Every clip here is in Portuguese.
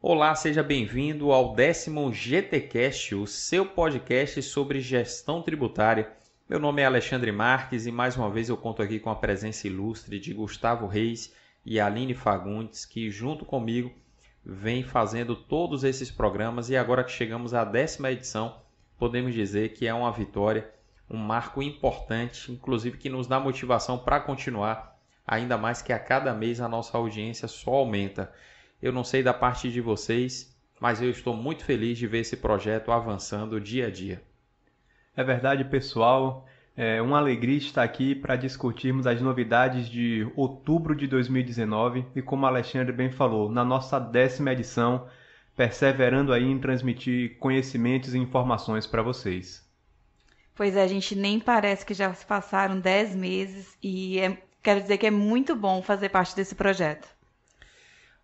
Olá, seja bem-vindo ao 10º GTcast, o seu podcast sobre gestão tributária. Meu nome é Alexandre Marques e mais uma vez eu conto aqui com a presença ilustre de Gustavo Reis e Aline Fagundes, que junto comigo vem fazendo todos esses programas, e agora que chegamos à 10ª edição, podemos dizer que é uma vitória, um marco importante, inclusive que nos dá motivação para continuar, ainda mais que a cada mês a nossa audiência só aumenta. Eu não sei da parte de vocês, mas eu estou muito feliz de ver esse projeto avançando dia a dia. É verdade, pessoal. É uma alegria estar aqui para discutirmos as novidades de outubro de 2019 e, como o Alexandre bem falou, na nossa 10ª edição, perseverando aí em transmitir conhecimentos e informações para vocês. Pois é, a gente nem parece que já se passaram 10 meses e quero dizer que é muito bom fazer parte desse projeto.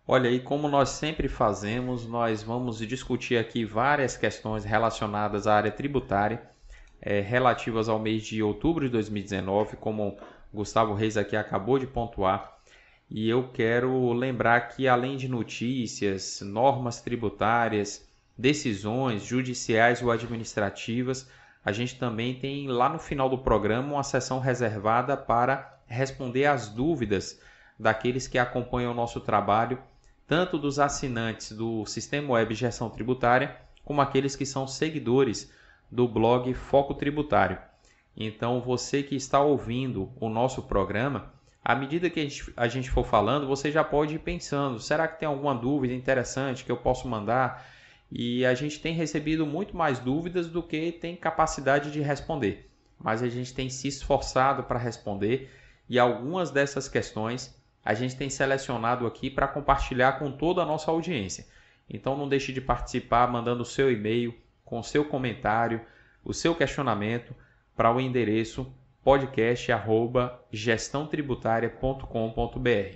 Olha aí, como nós sempre fazemos, nós vamos discutir aqui várias questões relacionadas à área tributária, relativas ao mês de outubro de 2019, como o Gustavo Reis aqui acabou de pontuar. E eu quero lembrar que, além de notícias, normas tributárias, decisões judiciais ou administrativas, a gente também tem lá no final do programa uma sessão reservada para responder às dúvidas daqueles que acompanham o nosso trabalho, tanto dos assinantes do Sistema Web Gestão Tributária, como aqueles que são seguidores do blog Foco Tributário. Então, você que está ouvindo o nosso programa, à medida que a gente for falando, você já pode ir pensando, será que tem alguma dúvida interessante que eu posso mandar? E a gente tem recebido muito mais dúvidas do que tem capacidade de responder. Mas a gente tem se esforçado para responder, e algumas dessas questões a gente tem selecionado aqui para compartilhar com toda a nossa audiência. Então não deixe de participar mandando o seu e-mail com o seu comentário, o seu questionamento para o endereço podcast@gestãotributária.com.br.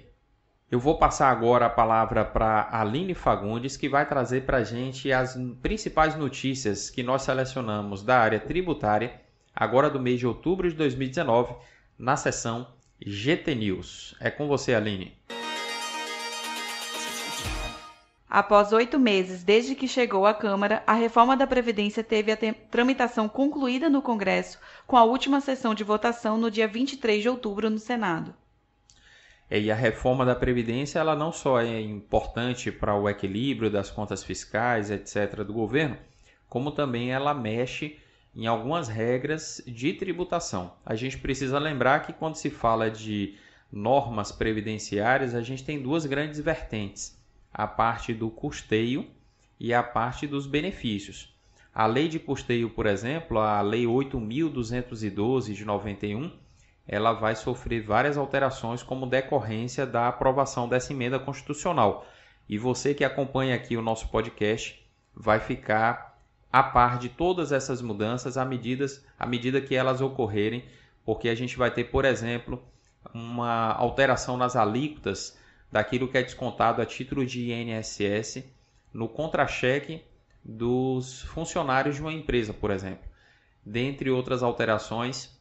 Eu vou passar agora a palavra para a Aline Fagundes, que vai trazer para a gente as principais notícias que nós selecionamos da área tributária, agora do mês de outubro de 2019, na seção GT News. É com você, Aline. Após 8 meses desde que chegou à Câmara, a reforma da Previdência teve a tramitação concluída no Congresso, com a última sessão de votação no dia 23 de outubro no Senado. E a reforma da Previdência ela não só é importante para o equilíbrio das contas fiscais, etc., do governo, como também ela mexe em algumas regras de tributação. A gente precisa lembrar que quando se fala de normas previdenciárias, a gente tem duas grandes vertentes, a parte do custeio e a parte dos benefícios. A lei de custeio, por exemplo, a Lei 8.212 de 91, ela vai sofrer várias alterações como decorrência da aprovação dessa emenda constitucional. E você que acompanha aqui o nosso podcast vai ficar a par de todas essas mudanças à medida que elas ocorrerem, porque a gente vai ter, por exemplo, uma alteração nas alíquotas daquilo que é descontado a título de INSS no contra-cheque dos funcionários de uma empresa, por exemplo, dentre outras alterações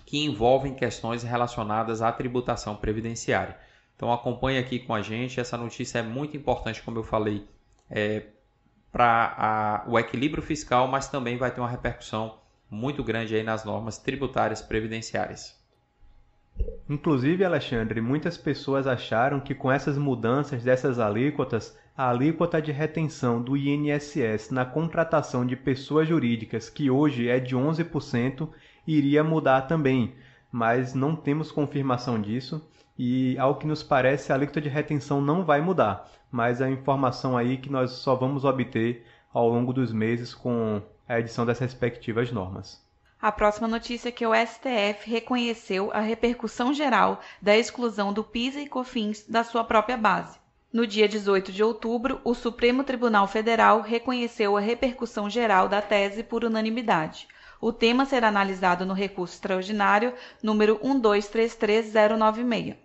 que envolvem questões relacionadas à tributação previdenciária. Então acompanhe aqui com a gente, essa notícia é muito importante, como eu falei, para o equilíbrio fiscal, mas também vai ter uma repercussão muito grande aí nas normas tributárias previdenciárias. Inclusive, Alexandre, muitas pessoas acharam que com essas mudanças dessas alíquotas, a alíquota de retenção do INSS na contratação de pessoas jurídicas, que hoje é de 11%, iria mudar também, mas não temos confirmação disso e, ao que nos parece, a alíquota de retenção não vai mudar, mas a informação aí que nós só vamos obter ao longo dos meses com a edição das respectivas normas. A próxima notícia é que o STF reconheceu a repercussão geral da exclusão do PIS e COFINS da sua própria base. No dia 18 de outubro, o Supremo Tribunal Federal reconheceu a repercussão geral da tese por unanimidade. O tema será analisado no recurso extraordinário número 1233096.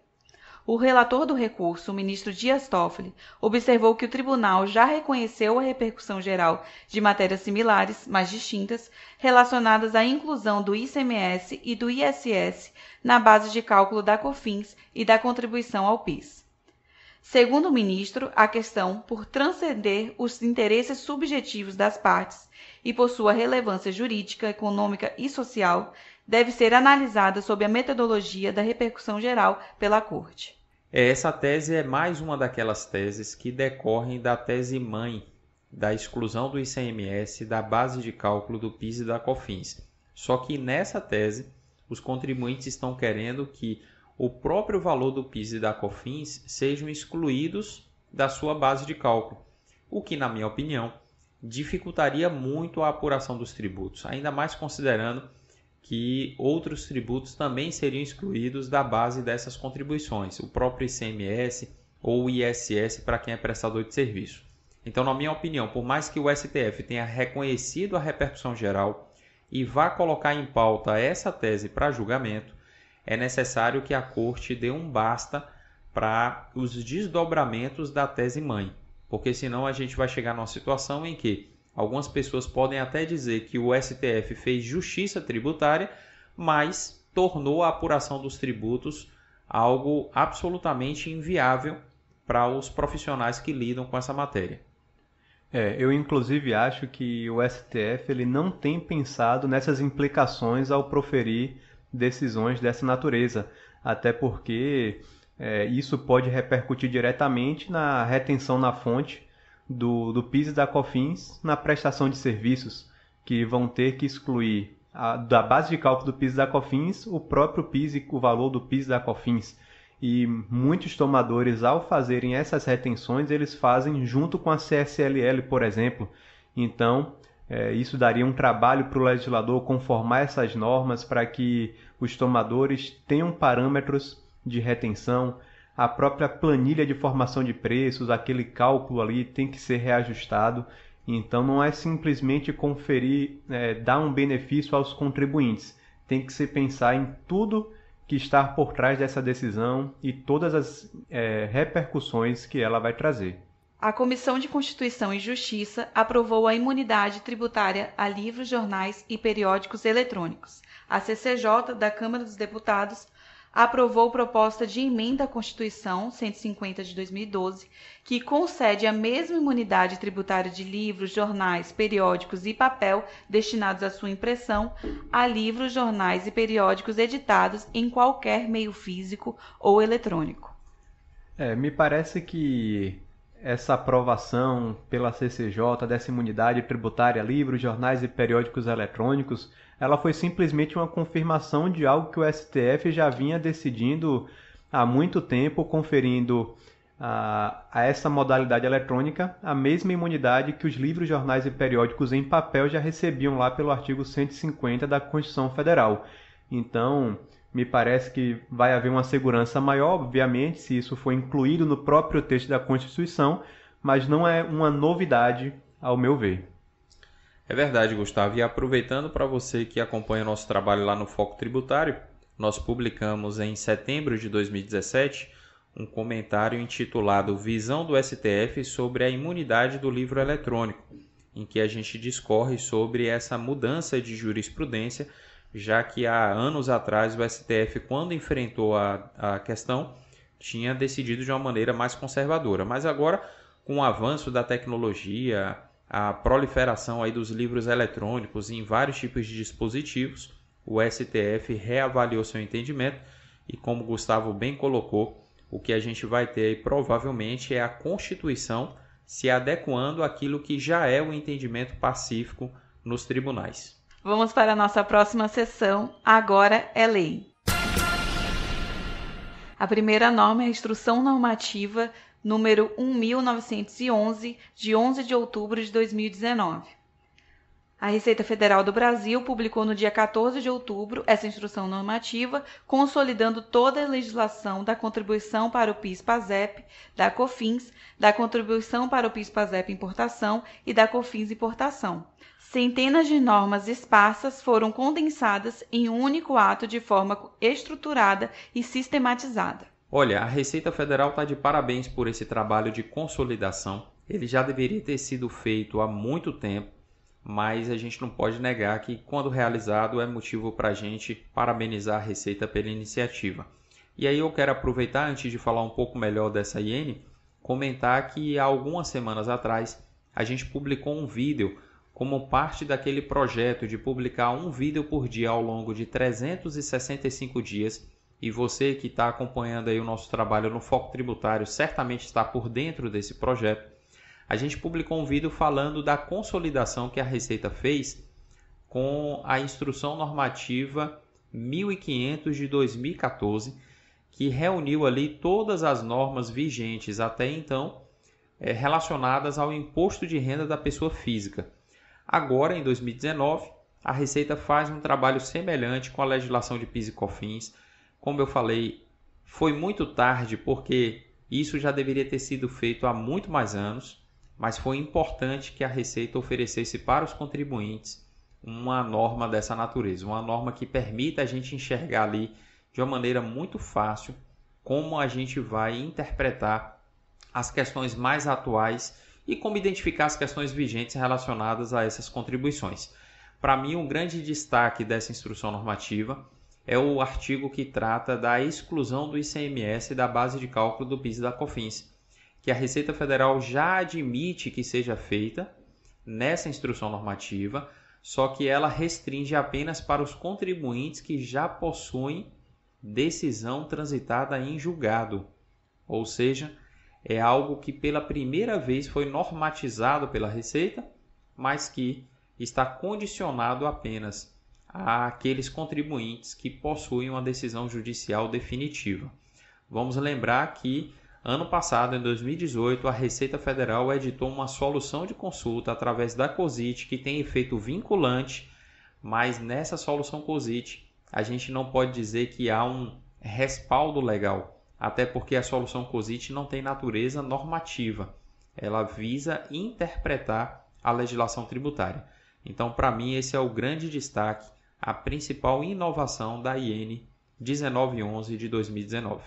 O relator do recurso, o ministro Dias Toffoli, observou que o tribunal já reconheceu a repercussão geral de matérias similares, mas distintas, relacionadas à inclusão do ICMS e do ISS na base de cálculo da COFINS e da contribuição ao PIS. Segundo o ministro, a questão, por transcender os interesses subjetivos das partes e por sua relevância jurídica, econômica e social, deve ser analisada sob a metodologia da repercussão geral pela Corte. Essa tese é mais uma daquelas teses que decorrem da tese mãe da exclusão do ICMS da base de cálculo do PIS e da COFINS. Só que nessa tese, os contribuintes estão querendo que o próprio valor do PIS e da COFINS sejam excluídos da sua base de cálculo, o que, na minha opinião, dificultaria muito a apuração dos tributos, ainda mais considerando que outros tributos também seriam excluídos da base dessas contribuições, o próprio ICMS ou o ISS para quem é prestador de serviço. Então, na minha opinião, por mais que o STF tenha reconhecido a repercussão geral e vá colocar em pauta essa tese para julgamento, é necessário que a Corte dê um basta para os desdobramentos da tese mãe, porque senão a gente vai chegar numa situação em que algumas pessoas podem até dizer que o STF fez justiça tributária, mas tornou a apuração dos tributos algo absolutamente inviável para os profissionais que lidam com essa matéria. Eu inclusive acho que o STF ele não tem pensado nessas implicações ao proferir decisões dessa natureza, até porque isso pode repercutir diretamente na retenção na fonte do PIS e da COFINS na prestação de serviços, que vão ter que excluir da base de cálculo do PIS e da COFINS o próprio PIS e o valor do PIS e da COFINS. E muitos tomadores, ao fazerem essas retenções, eles fazem junto com a CSLL, por exemplo. Então, isso daria um trabalho para o legislador conformar essas normas para que os tomadores tenham parâmetros de retenção. A própria planilha de formação de preços, aquele cálculo ali tem que ser reajustado. Então não é simplesmente conferir, dar um benefício aos contribuintes. Tem que se pensar em tudo que está por trás dessa decisão e todas as repercussões que ela vai trazer. A Comissão de Constituição e Justiça aprovou a imunidade tributária a livros, jornais e periódicos eletrônicos. A CCJ da Câmara dos Deputados aprovou proposta de emenda à Constituição 150 de 2012, que concede a mesma imunidade tributária de livros, jornais, periódicos e papel destinados à sua impressão a livros, jornais e periódicos editados em qualquer meio físico ou eletrônico. Me parece que essa aprovação pela CCJ dessa imunidade tributária a livros, jornais e periódicos eletrônicos, ela foi simplesmente uma confirmação de algo que o STF já vinha decidindo há muito tempo, conferindo a essa modalidade eletrônica a mesma imunidade que os livros, jornais e periódicos em papel já recebiam lá pelo artigo 150 da Constituição Federal. Então, me parece que vai haver uma segurança maior, obviamente, se isso for incluído no próprio texto da Constituição, mas não é uma novidade, ao meu ver. É verdade, Gustavo. E aproveitando para você que acompanha nosso trabalho lá no Foco Tributário, nós publicamos em setembro de 2017 um comentário intitulado Visão do STF sobre a imunidade do livro eletrônico, em que a gente discorre sobre essa mudança de jurisprudência, já que há anos atrás o STF, quando enfrentou a questão, tinha decidido de uma maneira mais conservadora. Mas agora, com o avanço da tecnologia, a proliferação aí dos livros eletrônicos em vários tipos de dispositivos, o STF reavaliou seu entendimento e, como o Gustavo bem colocou, o que a gente vai ter aí provavelmente é a Constituição se adequando àquilo que já é o entendimento pacífico nos tribunais. Vamos para a nossa próxima sessão, Agora é Lei. A primeira norma é a Instrução Normativa número 1911, de 11 de outubro de 2019. A Receita Federal do Brasil publicou no dia 14 de outubro essa instrução normativa, consolidando toda a legislação da contribuição para o PIS/PASEP, da COFINS, da contribuição para o PIS/PASEP importação e da COFINS importação, Centenas de normas esparsas foram condensadas em um único ato de forma estruturada e sistematizada. Olha, a Receita Federal está de parabéns por esse trabalho de consolidação. Ele já deveria ter sido feito há muito tempo, mas a gente não pode negar que, quando realizado, é motivo para a gente parabenizar a Receita pela iniciativa. E aí eu quero aproveitar, antes de falar um pouco melhor dessa IN, comentar que há algumas semanas atrás a gente publicou um vídeo como parte daquele projeto de publicar um vídeo por dia ao longo de 365 dias. E você que está acompanhando aí o nosso trabalho no Foco Tributário certamente está por dentro desse projeto. A gente publicou um vídeo falando da consolidação que a Receita fez com a Instrução Normativa 1500 de 2014, que reuniu ali todas as normas vigentes até então relacionadas ao imposto de renda da pessoa física. Agora, em 2019, a Receita faz um trabalho semelhante com a legislação de PIS e COFINS. Como eu falei, foi muito tarde porque isso já deveria ter sido feito há muito mais anos, mas foi importante que a Receita oferecesse para os contribuintes uma norma dessa natureza, uma norma que permita a gente enxergar ali de uma maneira muito fácil como a gente vai interpretar as questões mais atuais e como identificar as questões vigentes relacionadas a essas contribuições. Para mim, um grande destaque dessa instrução normativa é o artigo que trata da exclusão do ICMS da base de cálculo do PIS e da COFINS, que a Receita Federal já admite que seja feita nessa instrução normativa, só que ela restringe apenas para os contribuintes que já possuem decisão transitada em julgado, ou seja, é algo que pela primeira vez foi normatizado pela Receita, mas que está condicionado apenas àqueles contribuintes que possuem uma decisão judicial definitiva. Vamos lembrar que, ano passado, em 2018, a Receita Federal editou uma solução de consulta através da COSIT que tem efeito vinculante, mas nessa solução COSIT a gente não pode dizer que há um respaldo legal, até porque a solução COSIT não tem natureza normativa. Ela visa interpretar a legislação tributária. Então, para mim, esse é o grande destaque, a principal inovação da IN 1911 de 2019.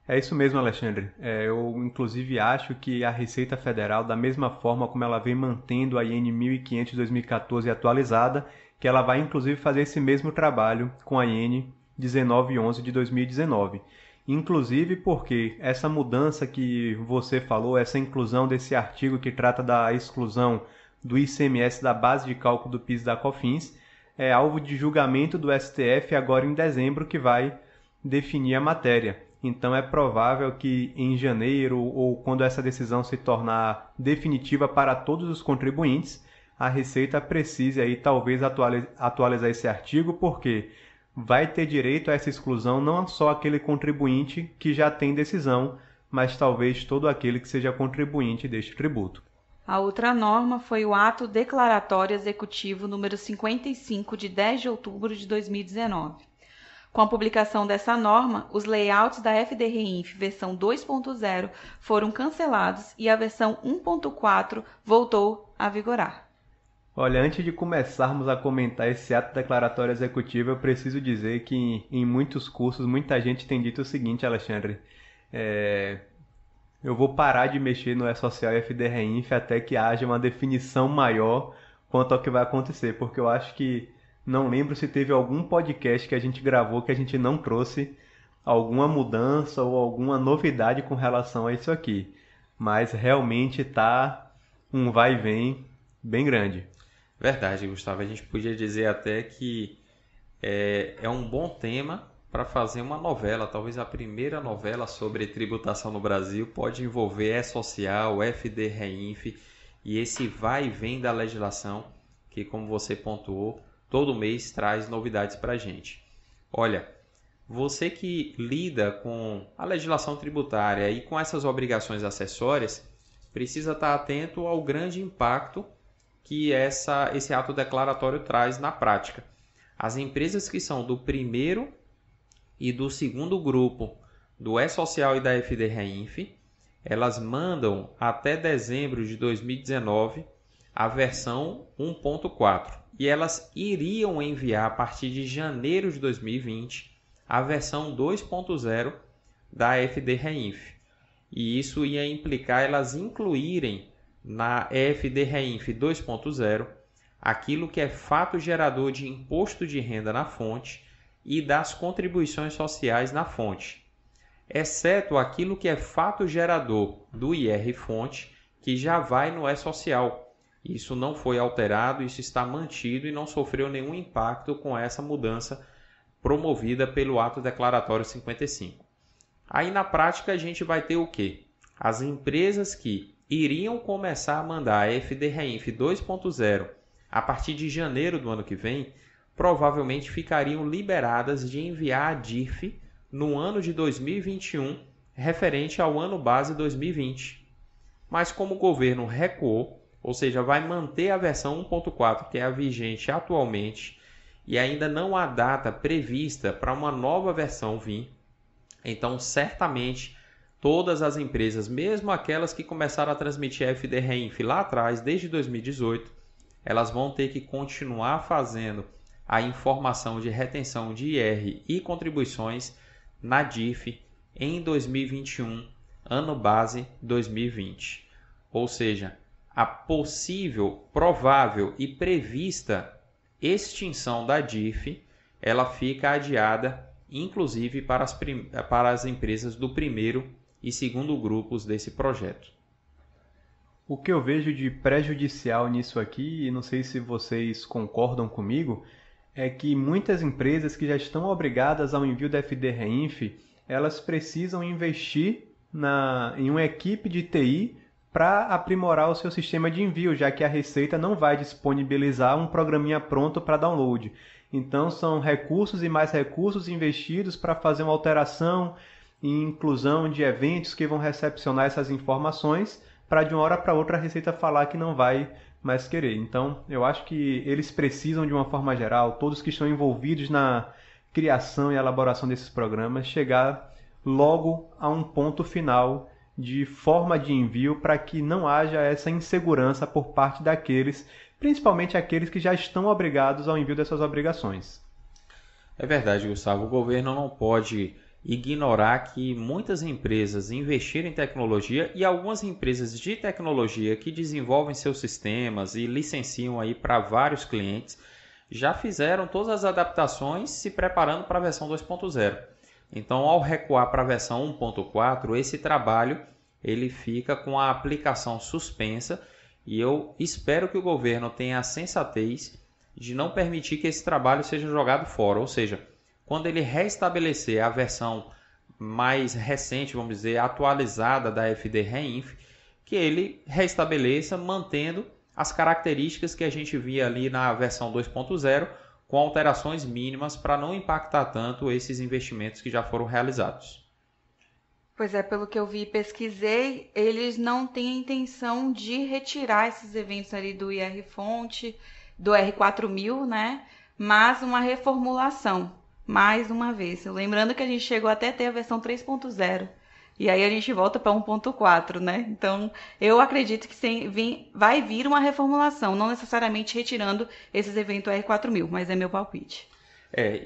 É isso mesmo, Alexandre. Eu, inclusive, acho que a Receita Federal, da mesma forma como ela vem mantendo a IN 1500 de 2014 atualizada, que ela vai, inclusive, fazer esse mesmo trabalho com a IN 1911 de 2019. Inclusive porque essa mudança que você falou, essa inclusão desse artigo que trata da exclusão do ICMS da base de cálculo do PIS e da COFINS, é alvo de julgamento do STF agora em dezembro, que vai definir a matéria. Então é provável que em janeiro, ou quando essa decisão se tornar definitiva para todos os contribuintes, a Receita precise aí talvez atualizar esse artigo, porque vai ter direito a essa exclusão não só aquele contribuinte que já tem decisão, mas talvez todo aquele que seja contribuinte deste tributo. A outra norma foi o Ato Declaratório Executivo número 55, de 10 de outubro de 2019. Com a publicação dessa norma, os layouts da FDRINF versão 2.0 foram cancelados e a versão 1.4 voltou a vigorar. Olha, antes de começarmos a comentar esse ato declaratório executivo, eu preciso dizer que em muitos cursos, muita gente tem dito o seguinte, Alexandre, eu vou parar de mexer no E-Social e FDRINF até que haja uma definição maior quanto ao que vai acontecer, porque eu acho que, não lembro se teve algum podcast que a gente gravou que a gente não trouxe alguma mudança ou alguma novidade com relação a isso aqui, mas realmente está um vai e vem bem grande. Verdade, Gustavo. A gente podia dizer até que é um bom tema para fazer uma novela. Talvez a primeira novela sobre tributação no Brasil pode envolver E-Social, FDRINF e esse vai e vem da legislação que, como você pontuou, todo mês traz novidades para a gente. Olha, você que lida com a legislação tributária e com essas obrigações acessórias, precisa estar atento ao grande impacto que esse ato declaratório traz na prática. As empresas que são do primeiro e do segundo grupo do E-Social e da FDRINF, elas mandam até dezembro de 2019 a versão 1.4 e elas iriam enviar a partir de janeiro de 2020 a versão 2.0 da FD-Reinf. E isso ia implicar elas incluírem na FD-Reinf 2.0 aquilo que é fato gerador de imposto de renda na fonte e das contribuições sociais na fonte, exceto aquilo que é fato gerador do IR-fonte, que já vai no E-Social. Isso não foi alterado, isso está mantido e não sofreu nenhum impacto com essa mudança promovida pelo Ato Declaratório 55. Aí na prática a gente vai ter o quê? As empresas que iriam começar a mandar a FD-Reinf 2.0 a partir de janeiro do ano que vem, provavelmente ficariam liberadas de enviar a DIRF no ano de 2021, referente ao ano base 2020. Mas como o governo recuou, ou seja, vai manter a versão 1.4, que é a vigente atualmente, e ainda não há data prevista para uma nova versão vir, então certamente todas as empresas, mesmo aquelas que começaram a transmitir a FD-Reinf lá atrás, desde 2018, elas vão ter que continuar fazendo a informação de retenção de IR e contribuições na DIRF em 2021, ano base 2020. Ou seja, a possível, provável e prevista extinção da DIRF, ela fica adiada, inclusive para as empresas do primeiro e segundo grupos desse projeto. O que eu vejo de prejudicial nisso aqui, e não sei se vocês concordam comigo, é que muitas empresas que já estão obrigadas ao envio da FD-Reinf, elas precisam investir em uma equipe de TI para aprimorar o seu sistema de envio, já que a Receita não vai disponibilizar um programinha pronto para download. Então são recursos e mais recursos investidos para fazer uma alteração e inclusão de eventos que vão recepcionar essas informações, para de uma hora para outra a Receita falar que não vai mais querer. Então eu acho que eles precisam, de uma forma geral, todos que estão envolvidos na criação e elaboração desses programas, chegar logo a um ponto final de forma de envio para que não haja essa insegurança por parte daqueles, principalmente aqueles que já estão obrigados ao envio dessas obrigações. É verdade, Gustavo. O governo não pode ignorar que muitas empresas investiram em tecnologia e algumas empresas de tecnologia que desenvolvem seus sistemas e licenciam aí para vários clientes já fizeram todas as adaptações se preparando para a versão 2.0. Então, ao recuar para a versão 1.4, esse trabalho ele fica com a aplicação suspensa e eu espero que o governo tenha a sensatez de não permitir que esse trabalho seja jogado fora. Ou seja, quando ele restabelecer a versão mais recente, vamos dizer, atualizada da FD-Reinf, que ele restabeleça mantendo as características que a gente via ali na versão 2.0, com alterações mínimas para não impactar tanto esses investimentos que já foram realizados. Pois é, pelo que eu vi e pesquisei, eles não têm a intenção de retirar esses eventos ali do IR-Fonte, do R4000, né? Mas uma reformulação, mais uma vez. Lembrando que a gente chegou até ter a versão 3.0. E aí a gente volta para 1.4, né? Então, eu acredito que vai vir uma reformulação, não necessariamente retirando esses eventos R4000, mas é meu palpite.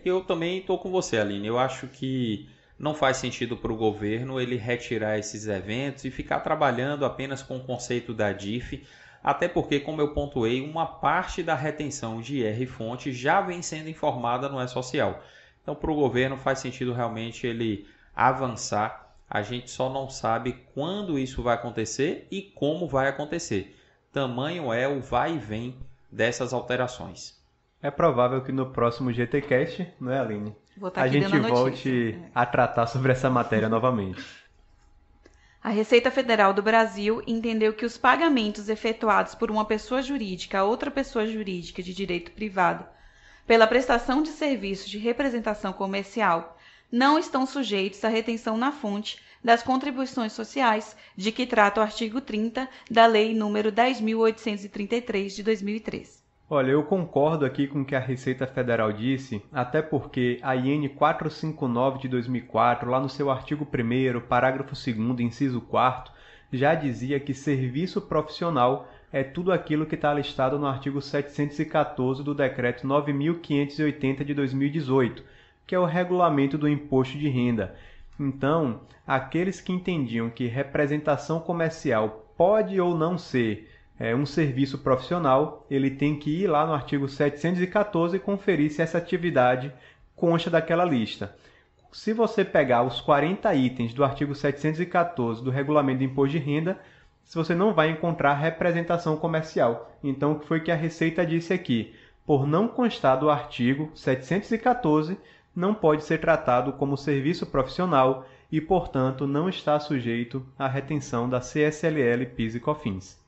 Eu também estou com você, Aline. Eu acho que não faz sentido para o governo ele retirar esses eventos e ficar trabalhando apenas com o conceito da DIRF, até porque, como eu pontuei, uma parte da retenção de IR-Fonte já vem sendo informada no E-Social. Então, para o governo faz sentido realmente ele avançar. A gente só não sabe quando isso vai acontecer e como vai acontecer. Tamanho é o vai e vem dessas alterações. É provável que no próximo GTcast, não é, Aline? A gente volte a tratar sobre essa matéria novamente. A Receita Federal do Brasil entendeu que os pagamentos efetuados por uma pessoa jurídica a outra pessoa jurídica de direito privado pela prestação de serviços de representação comercial não estão sujeitos à retenção na fonte das contribuições sociais de que trata o artigo 30 da Lei nº 10.833, de 2003. Olha, eu concordo aqui com o que a Receita Federal disse, até porque a IN 459 de 2004, lá no seu artigo 1º, parágrafo 2º, inciso 4º, já dizia que serviço profissional é tudo aquilo que está listado no artigo 714 do Decreto 9.580 de 2018, que é o regulamento do imposto de renda. Então, aqueles que entendiam que representação comercial pode ou não ser um serviço profissional, ele tem que ir lá no artigo 714 e conferir se essa atividade consta daquela lista. Se você pegar os 40 itens do artigo 714 do Regulamento do Imposto de Renda, você não vai encontrar representação comercial. Então, o que foi que a Receita disse aqui? Por não constar do artigo 714, não pode ser tratado como serviço profissional e, portanto, não está sujeito à retenção da CSLL, PIS e COFINS.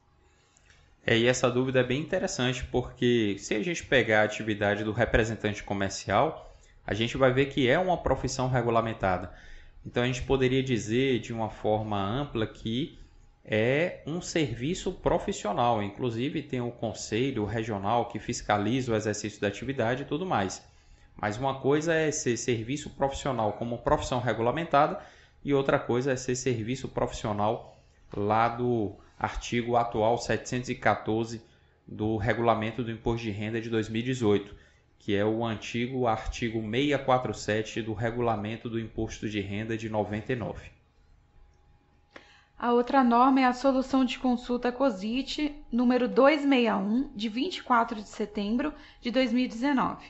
E essa dúvida é bem interessante, porque se a gente pegar a atividade do representante comercial, a gente vai ver que é uma profissão regulamentada. Então, a gente poderia dizer de uma forma ampla que é um serviço profissional. Inclusive, tem o conselho regional que fiscaliza o exercício da atividade e tudo mais. Mas uma coisa é ser serviço profissional como profissão regulamentada e outra coisa é ser serviço profissional lá do artigo atual 714 do Regulamento do Imposto de Renda de 2018, que é o antigo artigo 647 do Regulamento do Imposto de Renda de 99. A outra norma é a Solução de Consulta COSIT, número 261, de 24 de setembro de 2019.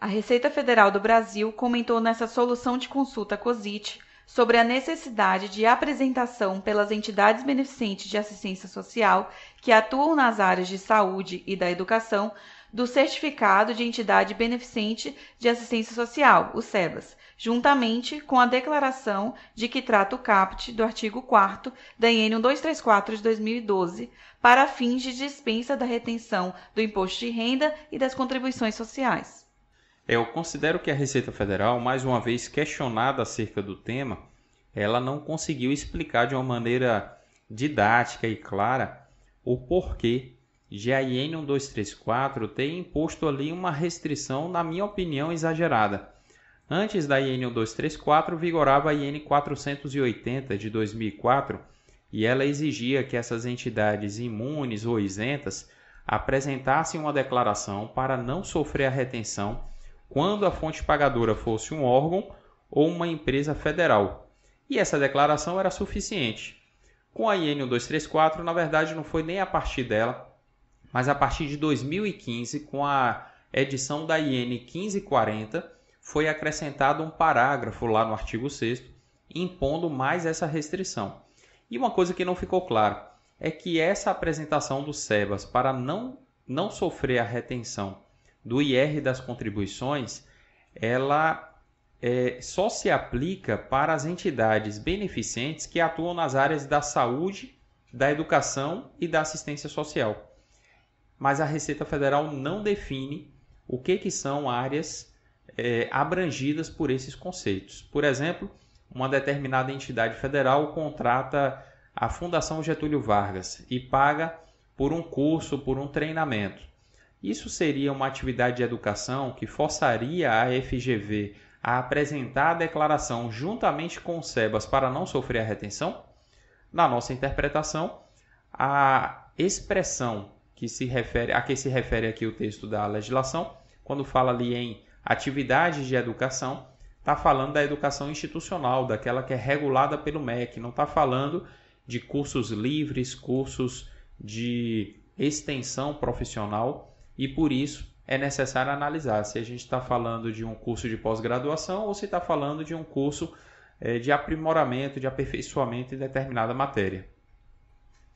A Receita Federal do Brasil comentou nessa Solução de Consulta COSIT sobre a necessidade de apresentação pelas entidades beneficentes de assistência social que atuam nas áreas de saúde e da educação do Certificado de Entidade Beneficente de Assistência Social, o SEBAS, juntamente com a declaração de que trata o caput do artigo 4º da IN 1234 de 2012, para fins de dispensa da retenção do imposto de renda e das contribuições sociais. Eu considero que a Receita Federal, mais uma vez questionada acerca do tema, ela não conseguiu explicar de uma maneira didática e clara o porquê de a IN 1234 ter imposto ali uma restrição, na minha opinião, exagerada. Antes da IN 1234, vigorava a IN 480 de 2004 e ela exigia que essas entidades imunes ou isentas apresentassem uma declaração para não sofrer a retenção quando a fonte pagadora fosse um órgão ou uma empresa federal. E essa declaração era suficiente. Com a IN 1234, na verdade, não foi nem a partir dela, mas a partir de 2015, com a edição da IN 1540, foi acrescentado um parágrafo lá no artigo 6º, impondo mais essa restrição. E uma coisa que não ficou clara é que essa apresentação do SEBAS para não sofrer a retenção do IR das contribuições, ela só se aplica para as entidades beneficentes que atuam nas áreas da saúde, da educação e da assistência social. Mas a Receita Federal não define o que são áreas abrangidas por esses conceitos. Por exemplo, uma determinada entidade federal contrata a Fundação Getúlio Vargas e paga por um curso, por um treinamento. Isso seria uma atividade de educação que forçaria a FGV a apresentar a declaração juntamente com o SEBAS para não sofrer a retenção? Na nossa interpretação, a expressão a que se refere aqui o texto da legislação, quando fala ali em atividades de educação, está falando da educação institucional, daquela que é regulada pelo MEC, não está falando de cursos livres, cursos de extensão profissional, e por isso é necessário analisar se a gente está falando de um curso de pós-graduação ou se está falando de um curso de aprimoramento, de aperfeiçoamento em determinada matéria.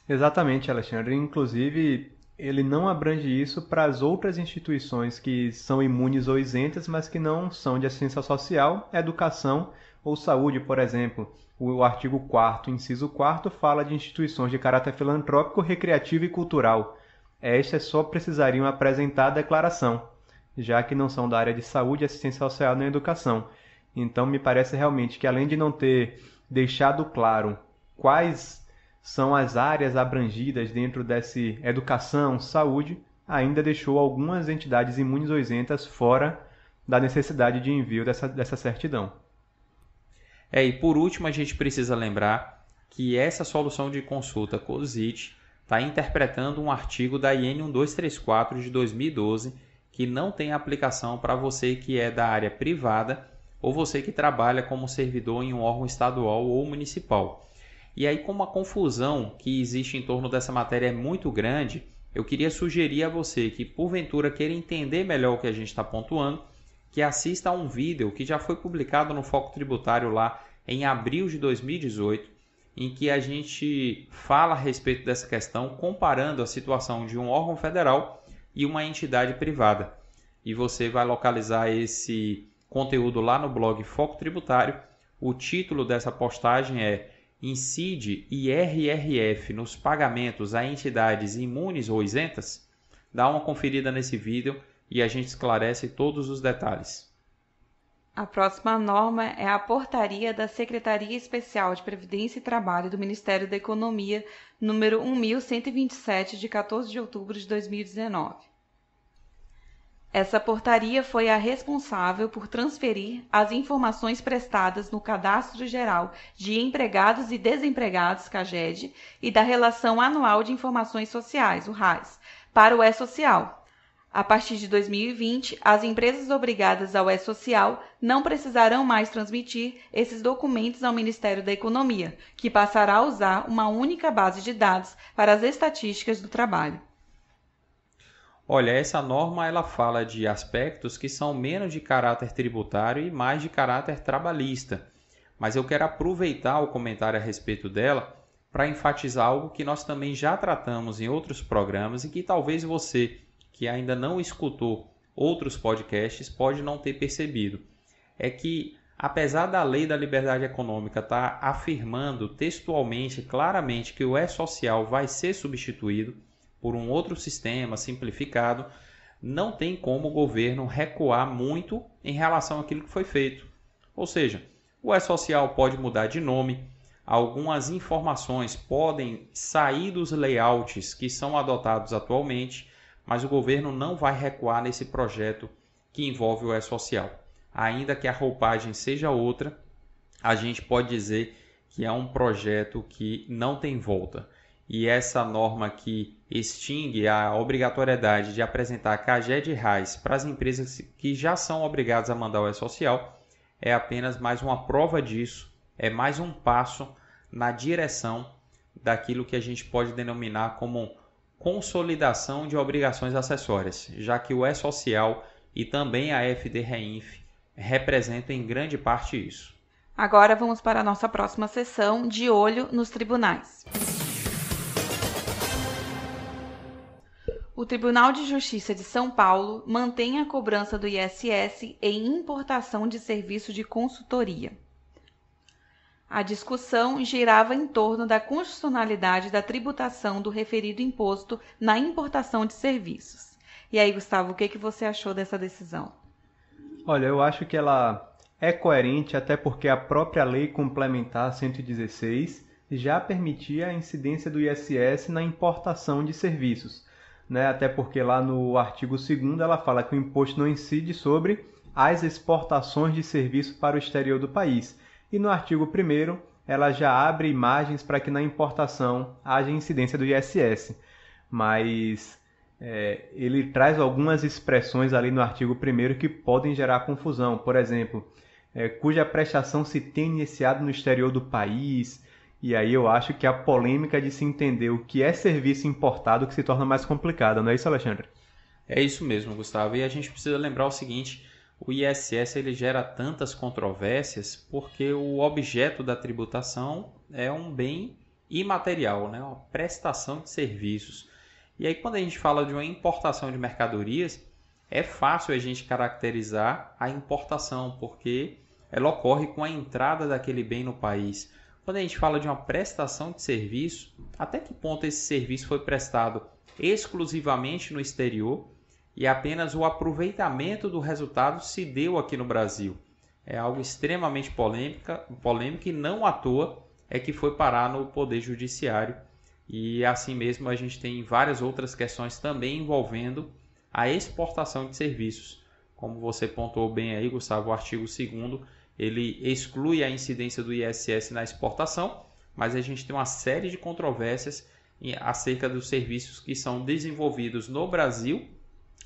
Exatamente, Alexandre. Inclusive, ele não abrange isso para as outras instituições que são imunes ou isentas, mas que não são de assistência social, educação ou saúde, por exemplo. O artigo 4º, inciso 4º, fala de instituições de caráter filantrópico, recreativo e cultural. Estas só precisariam apresentar a declaração, já que não são da área de saúde, assistência social nem educação. Então, me parece realmente que, além de não ter deixado claro quais são as áreas abrangidas dentro dessa educação, saúde, ainda deixou algumas entidades imunes ou isentas fora da necessidade de envio dessa certidão. E por último, a gente precisa lembrar que essa solução de consulta COSIT está interpretando um artigo da IN 1234 de 2012 que não tem aplicação para você que é da área privada ou você que trabalha como servidor em um órgão estadual ou municipal. E aí, como a confusão que existe em torno dessa matéria é muito grande, eu queria sugerir a você que, porventura, queira entender melhor o que a gente está pontuando, que assista a um vídeo que já foi publicado no Foco Tributário lá em abril de 2018, em que a gente fala a respeito dessa questão, comparando a situação de um órgão federal e uma entidade privada. E você vai localizar esse conteúdo lá no blog Foco Tributário. O título dessa postagem é "Incide IRRF nos pagamentos a entidades imunes ou isentas?". Dá uma conferida nesse vídeo e a gente esclarece todos os detalhes. A próxima norma é a Portaria da Secretaria Especial de Previdência e Trabalho do Ministério da Economia, número 1127, de 14 de outubro de 2019. Essa portaria foi a responsável por transferir as informações prestadas no Cadastro Geral de Empregados e Desempregados, CAGED, e da Relação Anual de Informações Sociais, o RAIS, para o E-Social. A partir de 2020, as empresas obrigadas ao E-Social não precisarão mais transmitir esses documentos ao Ministério da Economia, que passará a usar uma única base de dados para as estatísticas do trabalho. Olha, essa norma ela fala de aspectos que são menos de caráter tributário e mais de caráter trabalhista. Mas eu quero aproveitar o comentário a respeito dela para enfatizar algo que nós também já tratamos em outros programas e que talvez você, que ainda não escutou outros podcasts, pode não ter percebido. É que, apesar da Lei da Liberdade Econômica estar afirmando textualmente, claramente, que o E-Social vai ser substituído por um outro sistema simplificado, não tem como o governo recuar muito em relação àquilo que foi feito. Ou seja, o E-Social pode mudar de nome, algumas informações podem sair dos layouts que são adotados atualmente, mas o governo não vai recuar nesse projeto que envolve o E-Social. Ainda que a roupagem seja outra, a gente pode dizer que é um projeto que não tem volta. E essa norma que extingue a obrigatoriedade de apresentar CAGED e RAIS para as empresas que já são obrigadas a mandar o E-Social é apenas mais uma prova disso, é mais um passo na direção daquilo que a gente pode denominar como consolidação de obrigações acessórias, já que o E-Social e também a FD-REINF representam em grande parte isso. Agora vamos para a nossa próxima sessão, de olho nos tribunais. O Tribunal de Justiça de São Paulo mantém a cobrança do ISS em importação de serviço de consultoria. A discussão girava em torno da constitucionalidade da tributação do referido imposto na importação de serviços. E aí, Gustavo, o que você achou dessa decisão? Olha, eu acho que ela é coerente, até porque a própria Lei Complementar 116 já permitia a incidência do ISS na importação de serviços. Até porque lá no artigo 2º ela fala que o imposto não incide sobre as exportações de serviço para o exterior do país. E no artigo 1º ela já abre imagens para que na importação haja incidência do ISS. Mas ele traz algumas expressões ali no artigo 1º que podem gerar confusão. Por exemplo, cuja prestação se tem iniciado no exterior do país. E aí eu acho que a polêmica de se entender o que é serviço importado que se torna mais complicada, não é isso, Alexandre? É isso mesmo, Gustavo. E a gente precisa lembrar o seguinte, o ISS ele gera tantas controvérsias porque o objeto da tributação é um bem imaterial, né? Uma prestação de serviços. E aí quando a gente fala de uma importação de mercadorias, é fácil a gente caracterizar a importação, porque ela ocorre com a entrada daquele bem no país. Quando a gente fala de uma prestação de serviço, até que ponto esse serviço foi prestado exclusivamente no exterior e apenas o aproveitamento do resultado se deu aqui no Brasil? É algo extremamente polêmico e não à toa é que foi parar no Poder Judiciário. E assim mesmo a gente tem várias outras questões também envolvendo a exportação de serviços. Como você pontuou bem aí, Gustavo, o artigo 2º ele exclui a incidência do ISS na exportação, mas a gente tem uma série de controvérsias acerca dos serviços que são desenvolvidos no Brasil,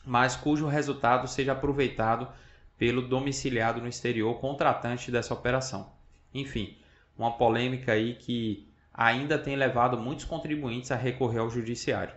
mas cujo resultado seja aproveitado pelo domiciliado no exterior, contratante dessa operação. Enfim, uma polêmica aí que ainda tem levado muitos contribuintes a recorrer ao judiciário.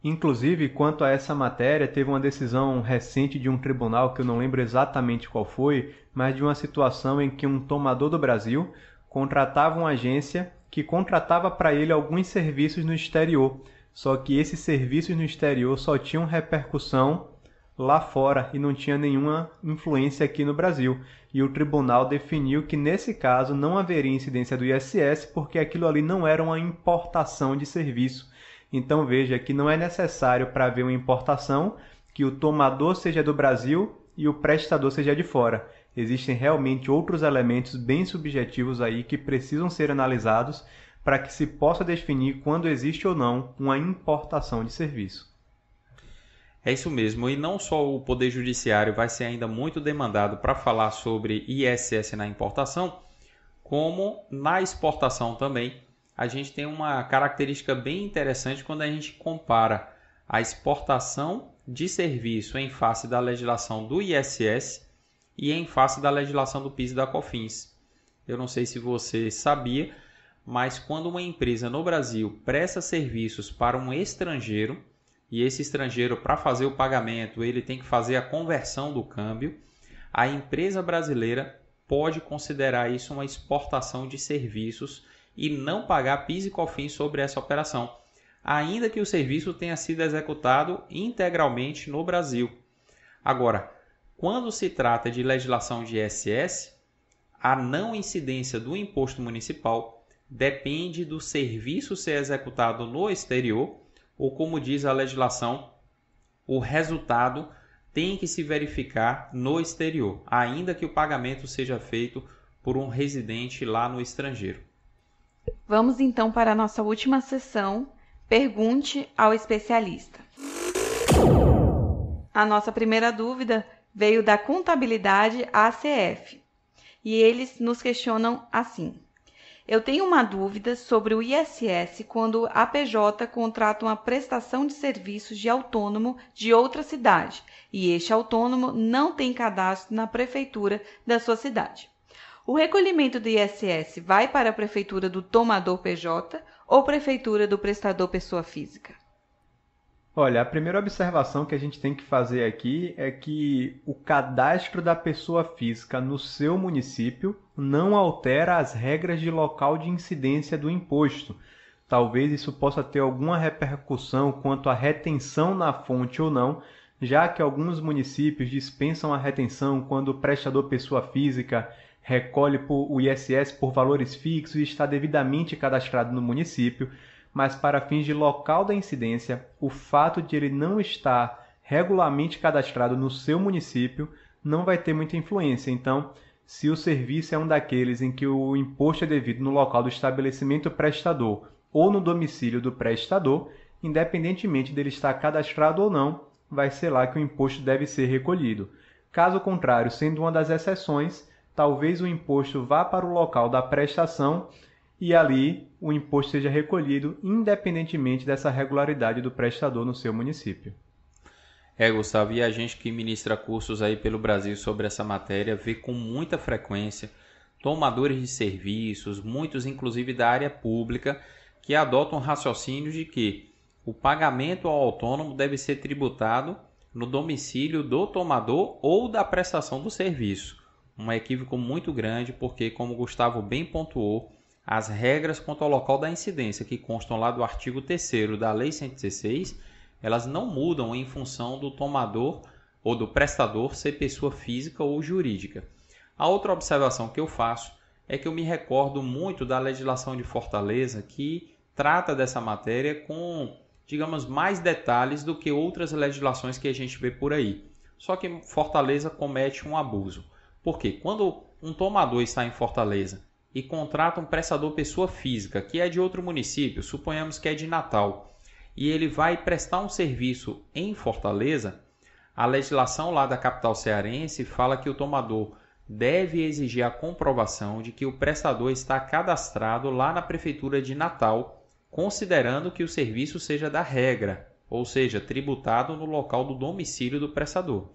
Inclusive, quanto a essa matéria, teve uma decisão recente de um tribunal, que eu não lembro exatamente qual foi, mas de uma situação em que um tomador do Brasil contratava uma agência que contratava para ele alguns serviços no exterior, só que esses serviços no exterior só tinham repercussão lá fora e não tinha nenhuma influência aqui no Brasil. E o tribunal definiu que nesse caso não haveria incidência do ISS porque aquilo ali não era uma importação de serviço. Então veja que não é necessário para haver uma importação que o tomador seja do Brasil e o prestador seja de fora. Existem realmente outros elementos bem subjetivos aí que precisam ser analisados para que se possa definir quando existe ou não uma importação de serviço. É isso mesmo, e não só o Poder Judiciário vai ser ainda muito demandado para falar sobre ISS na importação, como na exportação também. A gente tem uma característica bem interessante quando a gente compara a exportação de serviço em face da legislação do ISS e em face da legislação do PIS e da COFINS. Eu não sei se você sabia, mas quando uma empresa no Brasil presta serviços para um estrangeiro, e esse estrangeiro, para fazer o pagamento, ele tem que fazer a conversão do câmbio, a empresa brasileira pode considerar isso uma exportação de serviços e não pagar PIS e COFINS sobre essa operação, ainda que o serviço tenha sido executado integralmente no Brasil. Agora, quando se trata de legislação de ISS, a não incidência do imposto municipal depende do serviço ser executado no exterior, ou como diz a legislação, o resultado tem que se verificar no exterior, ainda que o pagamento seja feito por um residente lá no estrangeiro. Vamos então para a nossa última sessão, Pergunte ao especialista. A nossa primeira dúvida veio da Contabilidade ACF, e eles nos questionam assim: eu tenho uma dúvida sobre o ISS quando a PJ contrata uma prestação de serviços de autônomo de outra cidade e este autônomo não tem cadastro na prefeitura da sua cidade. O recolhimento do ISS vai para a prefeitura do tomador PJ ou prefeitura do prestador pessoa física? Olha, a primeira observação que a gente tem que fazer aqui é que o cadastro da pessoa física no seu município não altera as regras de local de incidência do imposto. Talvez isso possa ter alguma repercussão quanto à retenção na fonte ou não, já que alguns municípios dispensam a retenção quando o prestador pessoa física recolhe o ISS por valores fixos e está devidamente cadastrado no município, mas para fins de local da incidência, o fato de ele não estar regularmente cadastrado no seu município não vai ter muita influência. Então, se o serviço é um daqueles em que o imposto é devido no local do estabelecimento prestador ou no domicílio do prestador, independentemente dele estar cadastrado ou não, vai ser lá que o imposto deve ser recolhido. Caso contrário, sendo uma das exceções, talvez o imposto vá para o local da prestação e ali o imposto seja recolhido independentemente dessa regularidade do prestador no seu município. Gustavo, e a gente que ministra cursos aí pelo Brasil sobre essa matéria vê com muita frequência tomadores de serviços, muitos inclusive da área pública, que adotam um raciocínio de que o pagamento ao autônomo deve ser tributado no domicílio do tomador ou da prestação do serviço. Um equívoco muito grande porque, como o Gustavo bem pontuou, as regras quanto ao local da incidência que constam lá do artigo 3º da Lei 116, elas não mudam em função do tomador ou do prestador ser pessoa física ou jurídica. A outra observação que eu faço é que eu me recordo muito da legislação de Fortaleza, que trata dessa matéria com, digamos, mais detalhes do que outras legislações que a gente vê por aí. Só que Fortaleza comete um abuso. Porque quando um tomador está em Fortaleza e contrata um prestador pessoa física, que é de outro município, suponhamos que é de Natal, e ele vai prestar um serviço em Fortaleza, a legislação lá da capital cearense fala que o tomador deve exigir a comprovação de que o prestador está cadastrado lá na prefeitura de Natal considerando que o serviço seja da regra, ou seja, tributado no local do domicílio do prestador.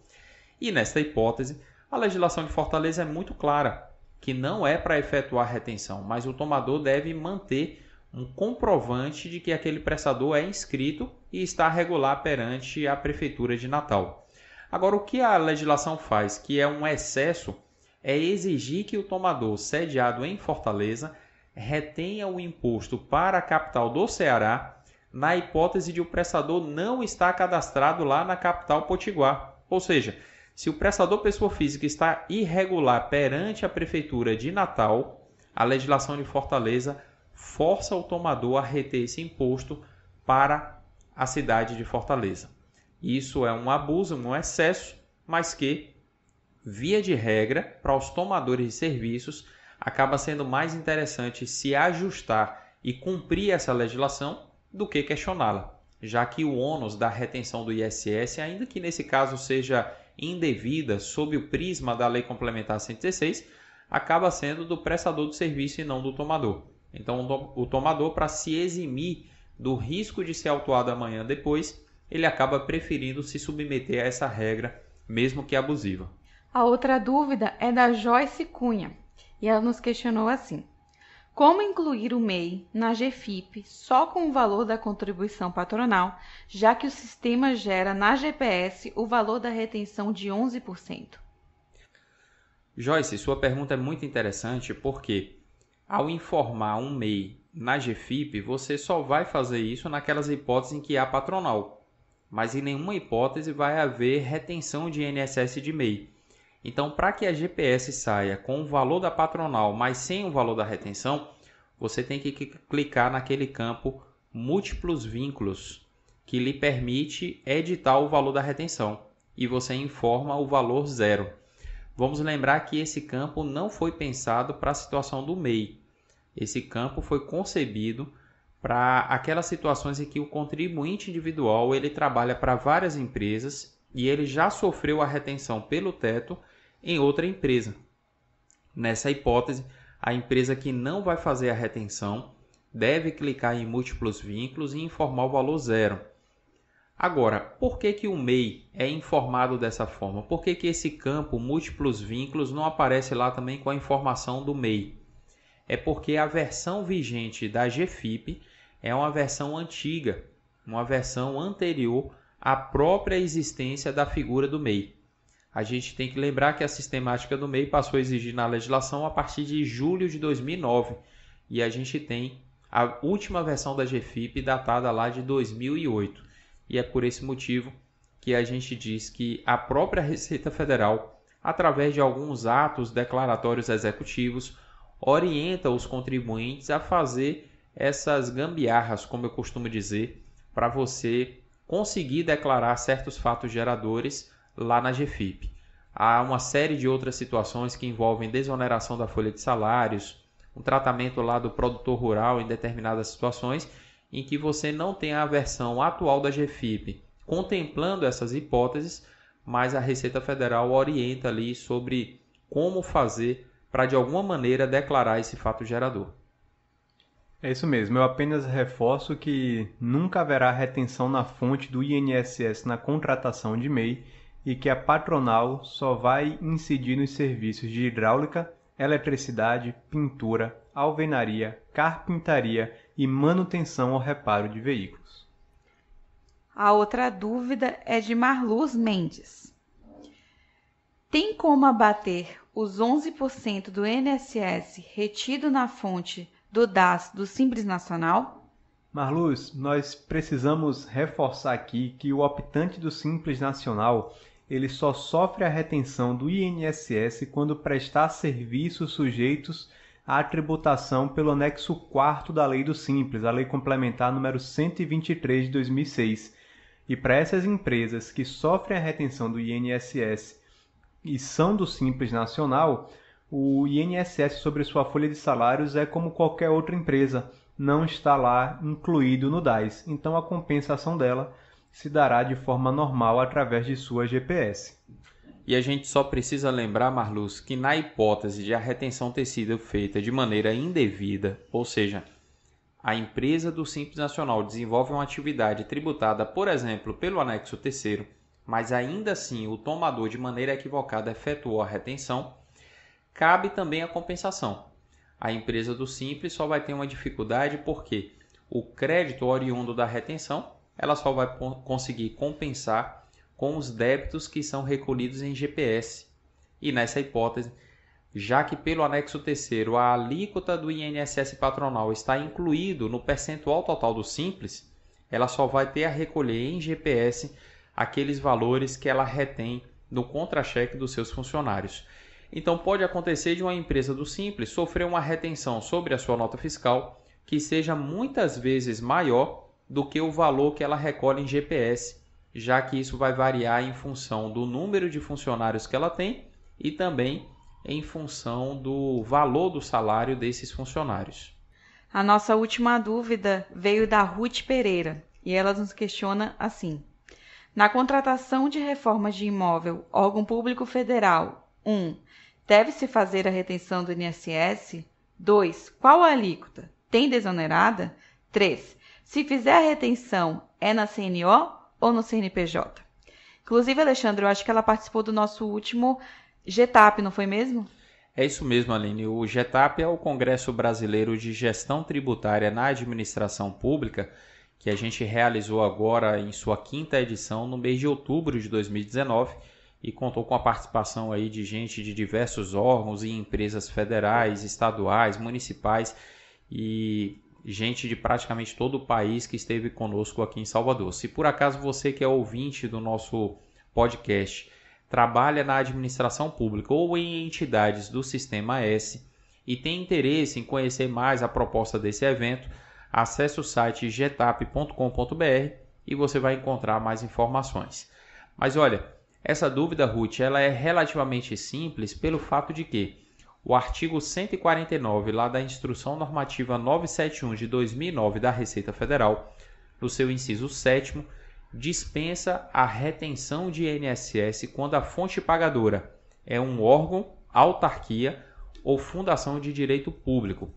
E nesta hipótese, a legislação de Fortaleza é muito clara, que não é para efetuar retenção, mas o tomador deve manter um comprovante de que aquele prestador é inscrito e está regular perante a Prefeitura de Natal. Agora, o que a legislação faz, que é um excesso, é exigir que o tomador sediado em Fortaleza retenha o imposto para a capital do Ceará na hipótese de o prestador não estar cadastrado lá na capital potiguar. Ou seja, se o prestador pessoa física está irregular perante a Prefeitura de Natal, a legislação de Fortaleza força o tomador a reter esse imposto para a cidade de Fortaleza. Isso é um abuso, um excesso, mas que, via de regra, para os tomadores de serviços, acaba sendo mais interessante se ajustar e cumprir essa legislação do que questioná-la, já que o ônus da retenção do ISS, ainda que nesse caso seja indevida sob o prisma da Lei Complementar 116, acaba sendo do prestador do serviço e não do tomador. Então, o tomador, para se eximir do risco de ser autuado amanhã depois, ele acaba preferindo se submeter a essa regra, mesmo que abusiva. A outra dúvida é da Joyce Cunha, e ela nos questionou assim: como incluir o MEI na GFIP só com o valor da contribuição patronal, já que o sistema gera na GPS o valor da retenção de 11%? Joyce, sua pergunta é muito interessante porque, ao informar um MEI na GFIP, você só vai fazer isso naquelas hipóteses em que há patronal, mas em nenhuma hipótese vai haver retenção de INSS de MEI. Então, para que a GPS saia com o valor da patronal, mas sem o valor da retenção, você tem que clicar naquele campo múltiplos vínculos, que lhe permite editar o valor da retenção, e você informa o valor zero. Vamos lembrar que esse campo não foi pensado para a situação do MEI. Esse campo foi concebido para aquelas situações em que o contribuinte individual ele trabalha para várias empresas e ele já sofreu a retenção pelo teto em outra empresa. Nessa hipótese, a empresa que não vai fazer a retenção deve clicar em múltiplos vínculos e informar o valor zero. Agora, por que o MEI é informado dessa forma? Por que esse campo múltiplos vínculos não aparece lá também com a informação do MEI? É porque a versão vigente da GFIP é uma versão antiga, uma versão anterior à própria existência da figura do MEI. A gente tem que lembrar que a sistemática do MEI passou a exigir na legislação a partir de julho de 2009 e a gente tem a última versão da GFIP datada lá de 2008. E é por esse motivo que a gente diz que a própria Receita Federal, através de alguns atos declaratórios executivos, orienta os contribuintes a fazer essas gambiarras, como eu costumo dizer, para você conseguir declarar certos fatos geradores lá na GFIP. Há uma série de outras situações que envolvem desoneração da folha de salários, um tratamento lá do produtor rural em determinadas situações, em que você não tem a versão atual da GFIP contemplando essas hipóteses, mas a Receita Federal orienta ali sobre como fazer para de alguma maneira declarar esse fato gerador. É isso mesmo, eu apenas reforço que nunca haverá retenção na fonte do INSS na contratação de MEI e que a patronal só vai incidir nos serviços de hidráulica, eletricidade, pintura, alvenaria, carpintaria e manutenção ou reparo de veículos. A outra dúvida é de Marluz Mendes. Tem como abater os 11% do INSS retido na fonte do DAS do Simples Nacional? Marluz, nós precisamos reforçar aqui que o optante do Simples Nacional ele só sofre a retenção do INSS quando prestar serviços sujeitos à tributação pelo anexo 4º da Lei do Simples, a Lei Complementar número 123 de 2006. E para essas empresas que sofrem a retenção do INSS e são do Simples Nacional, o INSS sobre sua folha de salários é como qualquer outra empresa, não está lá incluído no DAS. Então a compensação dela se dará de forma normal através de sua GPS. E a gente só precisa lembrar, Marluz, que na hipótese de a retenção ter sido feita de maneira indevida, ou seja, a empresa do Simples Nacional desenvolve uma atividade tributada, por exemplo, pelo anexo 3º, mas ainda assim o tomador de maneira equivocada efetuou a retenção, cabe também a compensação. A empresa do Simples só vai ter uma dificuldade porque o crédito oriundo da retenção ela só vai conseguir compensar com os débitos que são recolhidos em GPS. E nessa hipótese, já que pelo anexo 3º a alíquota do INSS patronal está incluído no percentual total do Simples, ela só vai ter a recolher em GPS aqueles valores que ela retém no contra-cheque dos seus funcionários. Então pode acontecer de uma empresa do Simples sofrer uma retenção sobre a sua nota fiscal que seja muitas vezes maior do que o valor que ela recolhe em GPS, já que isso vai variar em função do número de funcionários que ela tem e também em função do valor do salário desses funcionários. A nossa última dúvida veio da Ruth Pereira e ela nos questiona assim: na contratação de reformas de imóvel, órgão público federal, 1. Deve-se fazer a retenção do INSS? 2. Qual a alíquota? Tem desonerada? 3. Se fizer a retenção, é na CNO ou no CNPJ? Inclusive, Alexandre, eu acho que ela participou do nosso último GETAP, não foi mesmo? É isso mesmo, Aline. O GETAP é o Congresso Brasileiro de Gestão Tributária na Administração Pública, que a gente realizou agora em sua 5ª edição no mês de outubro de 2019 e contou com a participação aí de gente de diversos órgãos e empresas federais, estaduais, municipais e gente de praticamente todo o país que esteve conosco aqui em Salvador. Se por acaso você que é ouvinte do nosso podcast trabalha na administração pública ou em entidades do Sistema S e tem interesse em conhecer mais a proposta desse evento, acesse o site getap.com.br e você vai encontrar mais informações. Mas olha, essa dúvida, Ruth, ela é relativamente simples pelo fato de que o artigo 149 lá da Instrução Normativa 971 de 2009 da Receita Federal, no seu inciso 7º, dispensa a retenção de INSS quando a fonte pagadora é um órgão, autarquia ou fundação de direito público,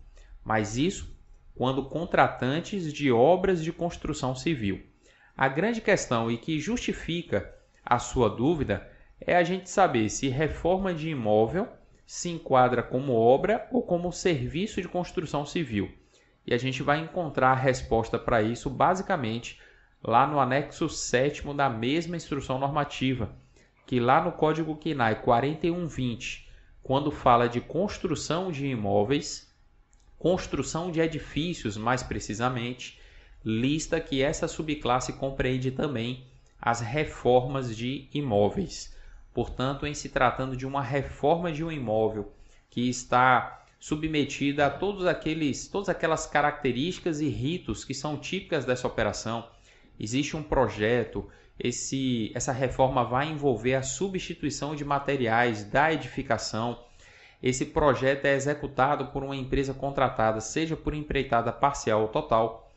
mas isso quando contratantes de obras de construção civil. A grande questão e que justifica a sua dúvida é a gente saber se reforma de imóvel se enquadra como obra ou como serviço de construção civil. E a gente vai encontrar a resposta para isso basicamente lá no anexo 7º da mesma instrução normativa, que lá no Código CNAE 4120, quando fala de construção de imóveis, construção de edifícios mais precisamente, lista que essa subclasse compreende também as reformas de imóveis. Portanto, em se tratando de uma reforma de um imóvel que está submetida a todas aquelas características e ritos que são típicas dessa operação, existe um projeto, essa reforma vai envolver a substituição de materiais da edificação. Esse projeto é executado por uma empresa contratada, seja por empreitada parcial ou total.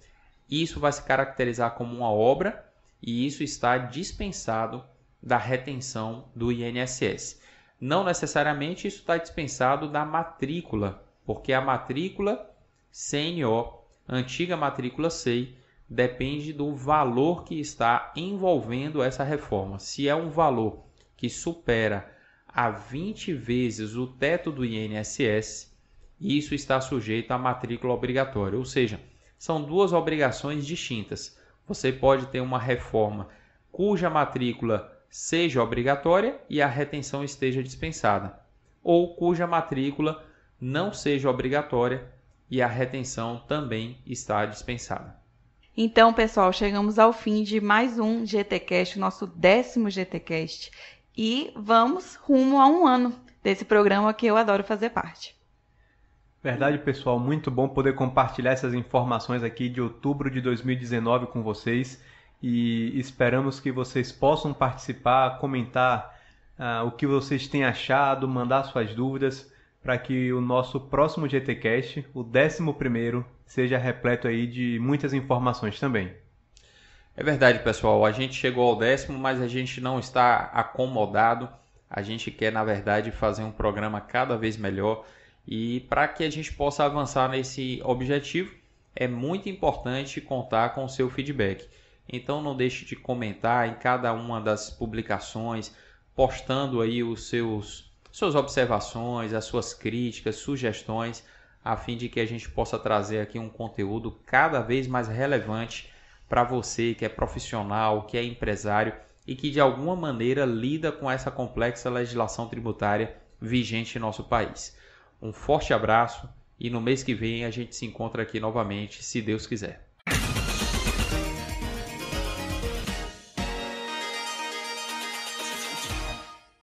Isso vai se caracterizar como uma obra e isso está dispensado da retenção do INSS. Não necessariamente isso está dispensado da matrícula, porque a matrícula CNO, antiga matrícula SEI, depende do valor que está envolvendo essa reforma. Se é um valor que supera a 20 vezes o teto do INSS, isso está sujeito à matrícula obrigatória, ou seja, são duas obrigações distintas. Você pode ter uma reforma cuja matrícula seja obrigatória e a retenção esteja dispensada, ou cuja matrícula não seja obrigatória e a retenção também está dispensada. Então, pessoal, chegamos ao fim de mais um GTcast, nosso 10º GTcast, e vamos rumo a um ano desse programa que eu adoro fazer parte. Verdade, pessoal, muito bom poder compartilhar essas informações aqui de outubro de 2019 com vocês. E esperamos que vocês possam participar, comentar o que vocês têm achado, mandar suas dúvidas, para que o nosso próximo GTcast, o 11º, seja repleto aí de muitas informações também. É verdade, pessoal. A gente chegou ao 10º, mas a gente não está acomodado. A gente quer, na verdade, fazer um programa cada vez melhor. E para que a gente possa avançar nesse objetivo, é muito importante contar com o seu feedback. Então não deixe de comentar em cada uma das publicações, postando aí suas observações, as suas críticas, sugestões, a fim de que a gente possa trazer aqui um conteúdo cada vez mais relevante para você que é profissional, que é empresário e que de alguma maneira lida com essa complexa legislação tributária vigente em nosso país. Um forte abraço e no mês que vem a gente se encontra aqui novamente, se Deus quiser.